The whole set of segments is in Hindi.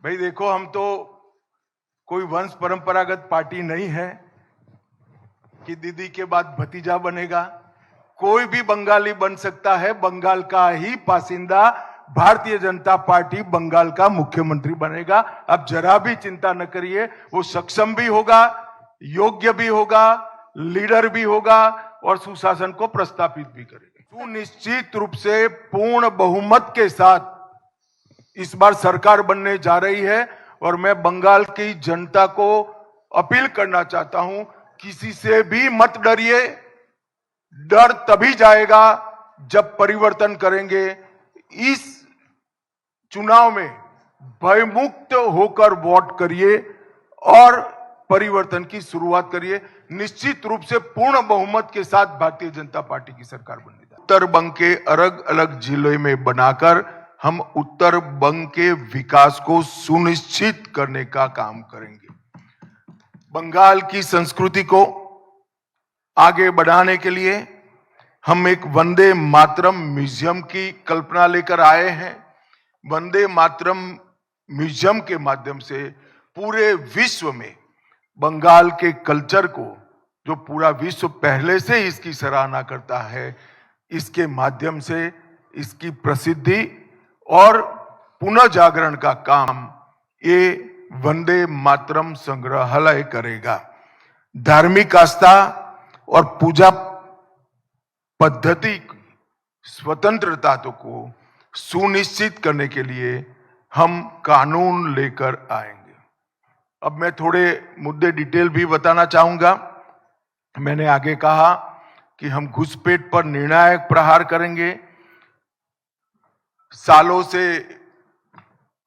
भाई देखो, हम तो कोई वंश परंपरागत पार्टी नहीं है कि दीदी के बाद भतीजा बनेगा। कोई भी बंगाली बन सकता है, बंगाल का ही बासिंदा भारतीय जनता पार्टी बंगाल का मुख्यमंत्री बनेगा। अब जरा भी चिंता न करिए, वो सक्षम भी होगा, योग्य भी होगा, लीडर भी होगा और सुशासन को प्रस्थापित भी करेगा। सुनिश्चित रूप से पूर्ण बहुमत के साथ इस बार सरकार बनने जा रही है और मैं बंगाल की जनता को अपील करना चाहता हूं, किसी से भी मत डरिए। डर तभी जाएगा जब परिवर्तन करेंगे। इस चुनाव में भयमुक्त होकर वोट करिए और परिवर्तन की शुरुआत करिए। निश्चित रूप से पूर्ण बहुमत के साथ भारतीय जनता पार्टी की सरकार बनने जा रही है। उत्तर बंग के अलग अलग जिलों में बनाकर हम उत्तर बंग के विकास को सुनिश्चित करने का काम करेंगे। बंगाल की संस्कृति को आगे बढ़ाने के लिए हम एक वंदे मातरम म्यूजियम की कल्पना लेकर आए हैं। वंदे मातरम म्यूजियम के माध्यम से पूरे विश्व में बंगाल के कल्चर को, जो पूरा विश्व पहले से इसकी सराहना करता है, इसके माध्यम से इसकी प्रसिद्धि और पुनर्जागरण का काम ये वंदे मातरम संग्रहालय करेगा। धार्मिक आस्था और पूजा पद्धति की स्वतंत्रता को सुनिश्चित करने के लिए हम कानून लेकर आएंगे। अब मैं थोड़े मुद्दे डिटेल भी बताना चाहूंगा। मैंने आगे कहा कि हम घुसपैठ पर निर्णायक प्रहार करेंगे। सालों से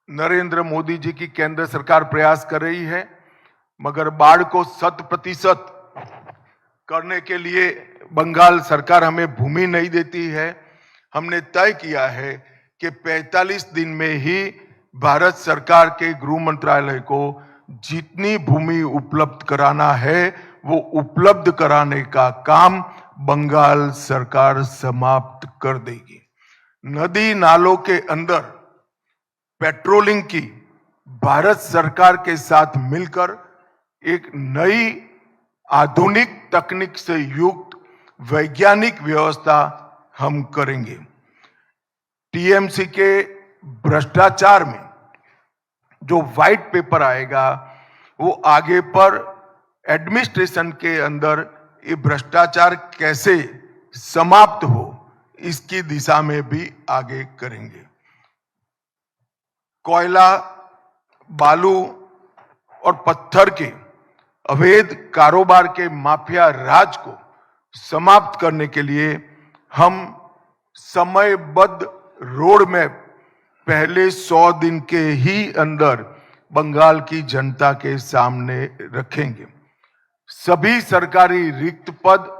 नरेंद्र मोदी जी की केंद्र सरकार प्रयास कर रही है, मगर बाढ़ को 100% करने के लिए बंगाल सरकार हमें भूमि नहीं देती है। हमने तय किया है कि 45 दिन में ही भारत सरकार के गृह मंत्रालय को जितनी भूमि उपलब्ध कराना है वो उपलब्ध कराने का काम बंगाल सरकार समाप्त कर देगी। नदी नालों के अंदर पेट्रोलिंग की भारत सरकार के साथ मिलकर एक नई आधुनिक तकनीक से युक्त वैज्ञानिक व्यवस्था हम करेंगे। टीएमसी के भ्रष्टाचार में जो व्हाइट पेपर आएगा वो आगे पर एडमिनिस्ट्रेशन के अंदर ये भ्रष्टाचार कैसे समाप्त हो इसकी दिशा में भी आगे करेंगे। कोयला, बालू और पत्थर के अवैध कारोबार के माफिया राज को समाप्त करने के लिए हम समयबद्ध रोड मैप पहले 100 दिन के ही अंदर बंगाल की जनता के सामने रखेंगे। सभी सरकारी रिक्त पद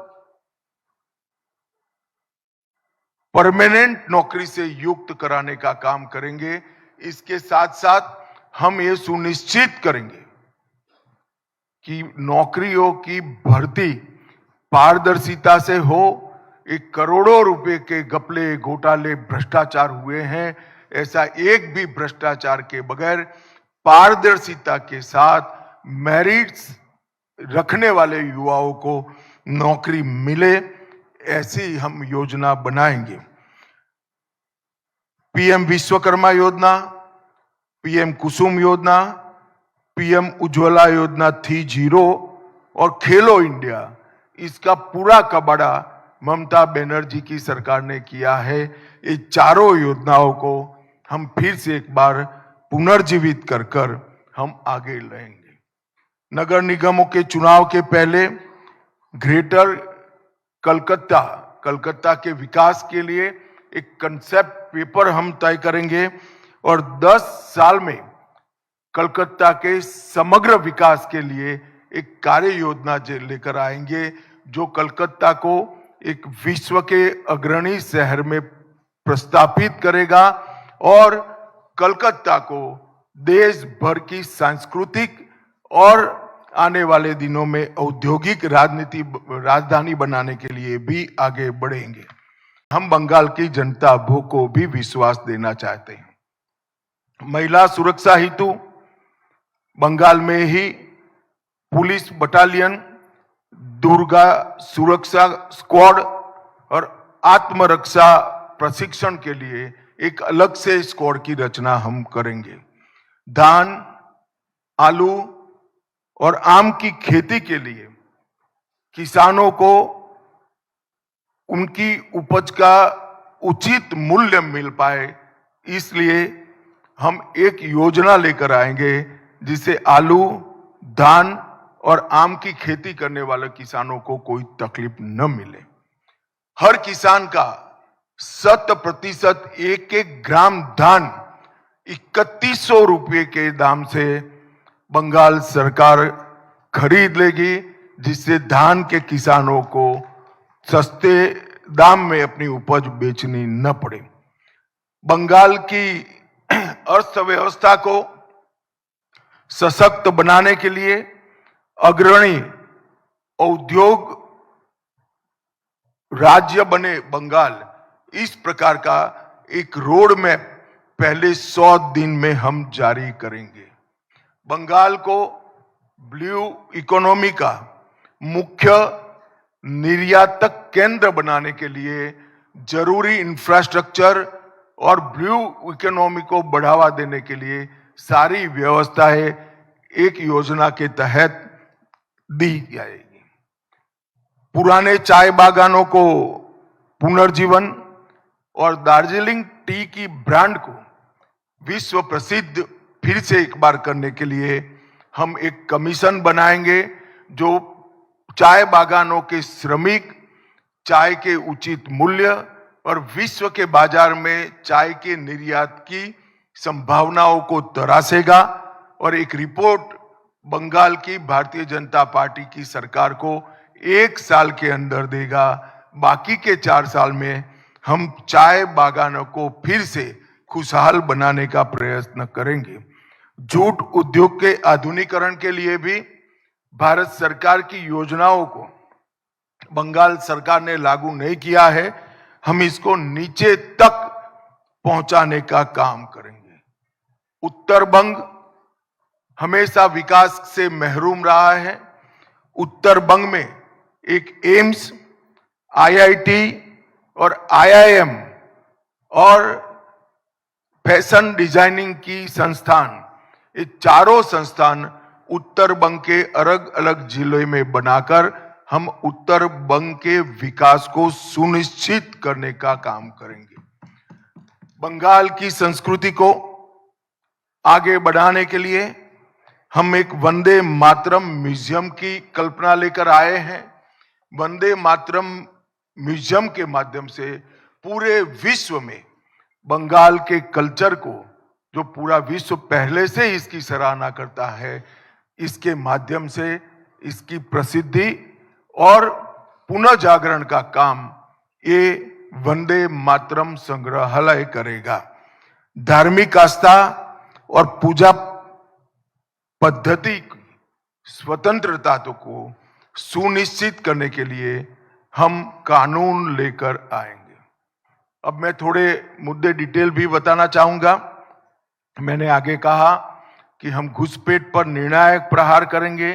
परमानेंट नौकरी से युक्त कराने का काम करेंगे। इसके साथ साथ हम ये सुनिश्चित करेंगे कि नौकरियों की भर्ती पारदर्शिता से हो। एक करोड़ों रुपए के घपले, घोटाले, भ्रष्टाचार हुए हैं, ऐसा एक भी भ्रष्टाचार के बगैर पारदर्शिता के साथ मेरिट्स रखने वाले युवाओं को नौकरी मिले, ऐसी हम योजना बनाएंगे। पीएम विश्वकर्मा योजना, पीएम कुसुम योजना, पीएम उज्ज्वला योजना 3.0 और खेलो इंडिया, इसका पूरा कबाड़ा ममता बनर्जी की सरकार ने किया है। ये चारों योजनाओं को हम फिर से एक बार पुनर्जीवित कर हम आगे लाएंगे। नगर निगमों के चुनाव के पहले ग्रेटर कलकत्ता के विकास के लिए एक कंसेप्ट पेपर हम तय करेंगे और 10 साल में कलकत्ता के समग्र विकास के लिए एक कार्य योजना लेकर आएंगे, जो कलकत्ता को एक विश्व के अग्रणी शहर में प्रस्थापित करेगा और कलकत्ता को देश भर की सांस्कृतिक और आने वाले दिनों में औद्योगिक राजधानी बनाने के लिए भी आगे बढ़ेंगे। हम बंगाल की जनता को भी विश्वास देना चाहते हैं। महिला सुरक्षा हेतु बंगाल में ही पुलिस बटालियन, दुर्गा सुरक्षा स्क्वाड और आत्मरक्षा प्रशिक्षण के लिए एक अलग से स्क्वाड की रचना हम करेंगे। धान, आलू और आम की खेती के लिए किसानों को उनकी उपज का उचित मूल्य मिल पाए, इसलिए हम एक योजना लेकर आएंगे जिससे आलू, धान और आम की खेती करने वाले किसानों को कोई तकलीफ न मिले। हर किसान का 100% एक एक ग्राम धान 3100 रुपये के दाम से बंगाल सरकार खरीद लेगी, जिससे धान के किसानों को सस्ते दाम में अपनी उपज बेचनी न पड़े। बंगाल की अर्थव्यवस्था को सशक्त बनाने के लिए अग्रणी औद्योग राज्य बने बंगाल, इस प्रकार का एक रोड मैप पहले 100 दिन में हम जारी करेंगे। बंगाल को ब्लू इकोनॉमी का मुख्य निर्यातक केंद्र बनाने के लिए जरूरी इंफ्रास्ट्रक्चर और ब्लू इकोनॉमी को बढ़ावा देने के लिए सारी व्यवस्थाएं एक योजना के तहत दी जाएगी। पुराने चाय बागानों को पुनर्जीवन और दार्जिलिंग टी की ब्रांड को विश्व प्रसिद्ध फिर से एक बार करने के लिए हम एक कमीशन बनाएंगे जो चाय बागानों के श्रमिक, चाय के उचित मूल्य और विश्व के बाजार में चाय के निर्यात की संभावनाओं को तरासेगा और एक रिपोर्ट बंगाल की भारतीय जनता पार्टी की सरकार को 1 साल के अंदर देगा। बाकी के 4 साल में हम चाय बागानों को फिर से खुशहाल बनाने का प्रयत्न करेंगे। जूट उद्योग के आधुनिकीकरण के लिए भी भारत सरकार की योजनाओं को बंगाल सरकार ने लागू नहीं किया है, हम इसको नीचे तक पहुंचाने का काम करेंगे। उत्तर बंग हमेशा विकास से महरूम रहा है। उत्तर बंग में एक एम्स, आईआईटी और आईआईएम और फैशन डिजाइनिंग की संस्थान, ये चारों संस्थान उत्तर बंग के अलग अलग जिलों में बनाकर हम उत्तर बंग के विकास को सुनिश्चित करने का काम करेंगे। बंगाल की संस्कृति को आगे बढ़ाने के लिए हम एक वंदे मातरम म्यूजियम की कल्पना लेकर आए हैं। वंदे मातरम म्यूजियम के माध्यम से पूरे विश्व में बंगाल के कल्चर को, जो पूरा विश्व पहले से इसकी सराहना करता है, इसके माध्यम से इसकी प्रसिद्धि और पुनः जागरण का काम ये वंदे मातरम संग्रहालय करेगा। धार्मिक आस्था और पूजा पद्धति की स्वतंत्रता को सुनिश्चित करने के लिए हम कानून लेकर आएंगे। अब मैं थोड़े मुद्दे डिटेल भी बताना चाहूंगा। मैंने आगे कहा कि हम घुसपैठ पर निर्णायक प्रहार करेंगे।